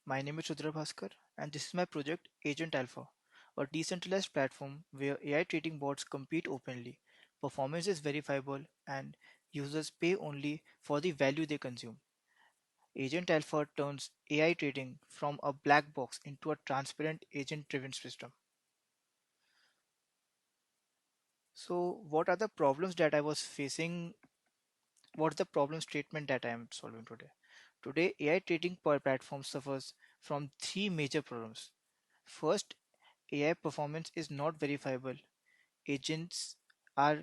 My name is Rudra Bhaskar, and this is my project Agent Alpha, a decentralized platform where AI trading bots compete openly, performance is verifiable, and users pay only for the value they consume. Agent Alpha turns AI trading from a black box into a transparent agent driven system. So, what are the problems that I was facing? What's the problem statement that I am solving today? Today, AI trading per platform suffers from three major problems. First, AI performance is not verifiable. Agents are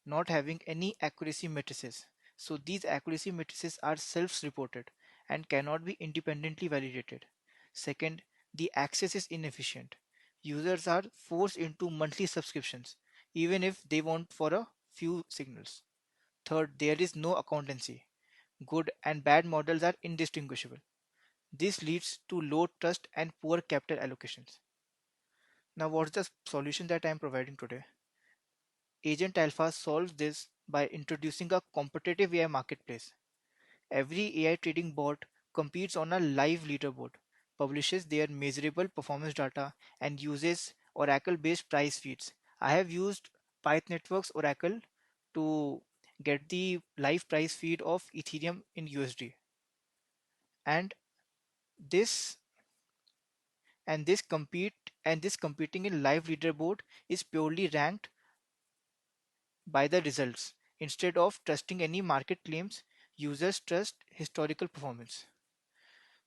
not having any accuracy matrices. So these accuracy matrices are self-reported and cannot be independently validated. Second, the access is inefficient. Users are forced into monthly subscriptions, even if they want for a few signals. Third, there is no accountancy. Good and bad models are indistinguishable. This leads to low trust and poor capital allocations. Now, what's the solution that I am providing today? Agent Alpha solves this by introducing a competitive AI marketplace. Every AI trading bot competes on a live leaderboard, publishes their measurable performance data, and uses Oracle based price feeds. I have used PythNetworks Oracle to get the live price feed of Ethereum in USD. And this this compete and this competing in live leaderboard is purely ranked by the results. Instead of trusting any market claims, users trust historical performance.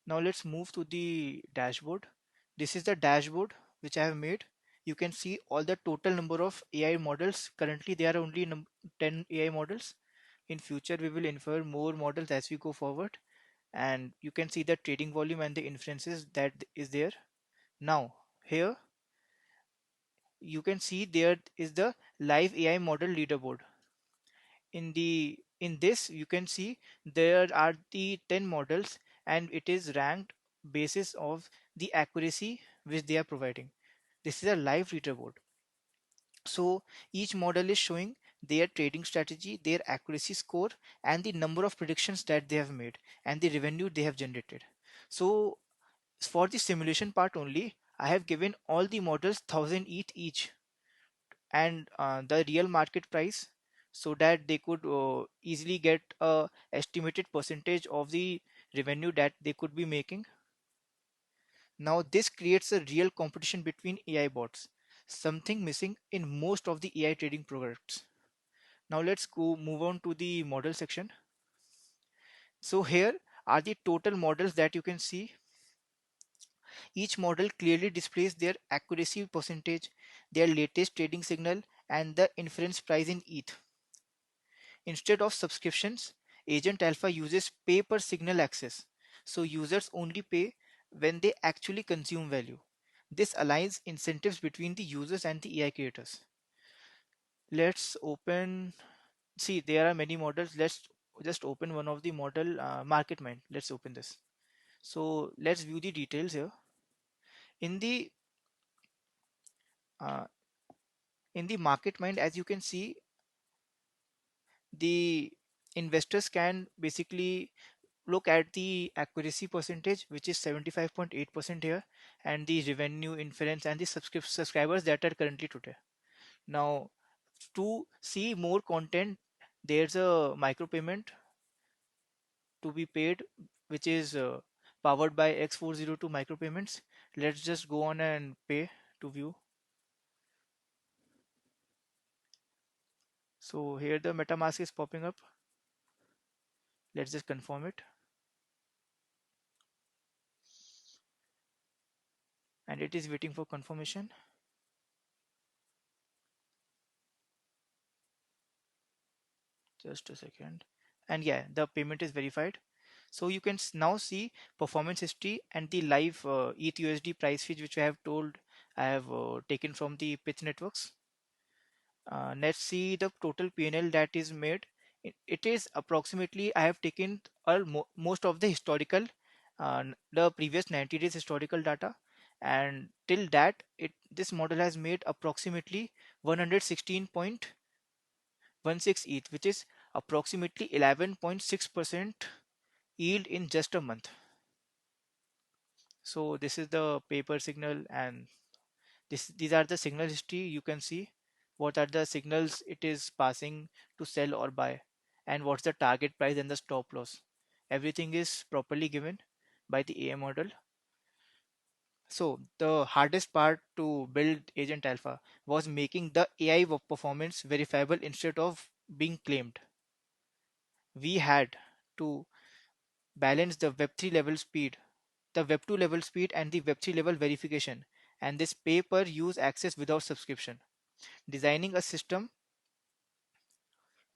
Now let's move to the dashboard. This is the dashboard which I have made. You can see all the total number of AI models. Currently, there are only 10 AI models. In future, we will infer more models as we go forward. And you can see the trading volume and the inferences that is there. Now, here you can see there is the live AI model leaderboard. In this you can see there are the 10 models and it is ranked basis of the accuracy which they are providing. This is a live leaderboard, so each model is showing their trading strategy, their accuracy score, and the number of predictions that they have made and the revenue they have generated. So for the simulation part only, I have given all the models 1000 ETH each and the real market price, so that they could easily get a estimated percentage of the revenue that they could be making. Now this creates a real competition between AI bots, something missing in most of the AI trading products. Now let's go move on to the model section. So here are the total models that you can see. Each model clearly displays their accuracy percentage, their latest trading signal, and the inference price in ETH. Instead of subscriptions, Agent Alpha uses pay per signal access. So users only pay when they actually consume value. This aligns incentives between the users and the AI creators. Let's open, see there are many models. Let's just open one of the model, MarketMind. Let's open this. So let's view the details here. In the uh, in the MarketMind, as you can see, the investors can basically look at the accuracy percentage, which is 75.8% here, and the revenue, inference, and the subscribers that are currently today. Now to see more content, there's a micro payment to be paid, which is powered by X402 micropayments. Let's just go on and pay to view. So here the MetaMask is popping up. Let's just confirm it, and it is waiting for confirmation. Just a second. And yeah, the payment is verified. So you can now see performance history and the live ETH USD price feed, which I have told I have taken from the Pitch Networks. Let's see the total PNL that is made. It is approximately, I have taken most of the historical, the previous 90 days historical data, and till that, this model has made approximately 116.16 ETH, which is approximately 11.6% yield in just a month. So this is the paper signal, and these are the signal history. You can see what are the signals it is passing to sell or buy, and what's the target price and the stop loss. Everything is properly given by the AI model. So the hardest part to build Agent Alpha was making the AI performance verifiable instead of being claimed. We had to balance the Web3 level speed, the Web2 level speed, and the Web3 level verification, and this pay per use access without subscription. Designing a system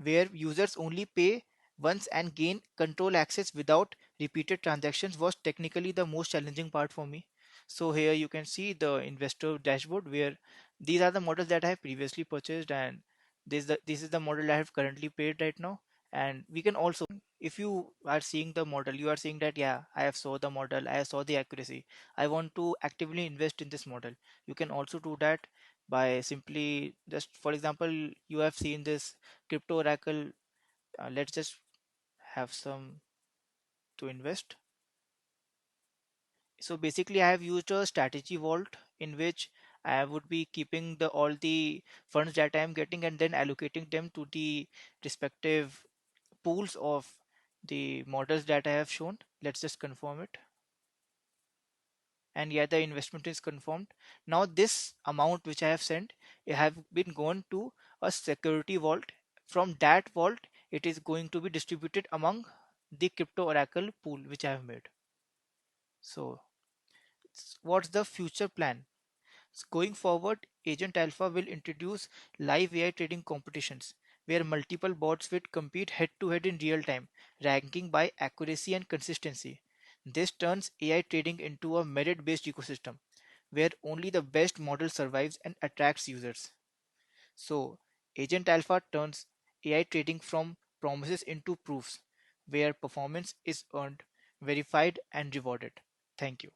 where users only pay once and gain control access without repeated transactions was technically the most challenging part for me. So here you can see the investor dashboard where these are the models that I have previously purchased, and this is the model I have currently paid right now. And we can also, if you are seeing the model, you are saying that yeah, I have saw the model, I saw the accuracy, I want to actively invest in this model. You can also do that by simply just, for example, you have seen this crypto oracle. Let's just have some to invest. So basically I have used a strategy vault in which I would be keeping the all the funds that I am getting and then allocating them to the respective pools of the models that I have shown. Let's just confirm it. And yeah, the investment is confirmed. Now this amount which I have sent, it have been gone to a security vault. From that vault it is going to be distributed among the crypto oracle pool which I have made. So what's the future plan? Going forward, Agent Alpha will introduce live AI trading competitions where multiple bots will compete head to head in real time, ranking by accuracy and consistency. This turns AI trading into a merit based ecosystem where only the best model survives and attracts users. So, Agent Alpha turns AI trading from promises into proofs where performance is earned, verified, and rewarded. Thank you.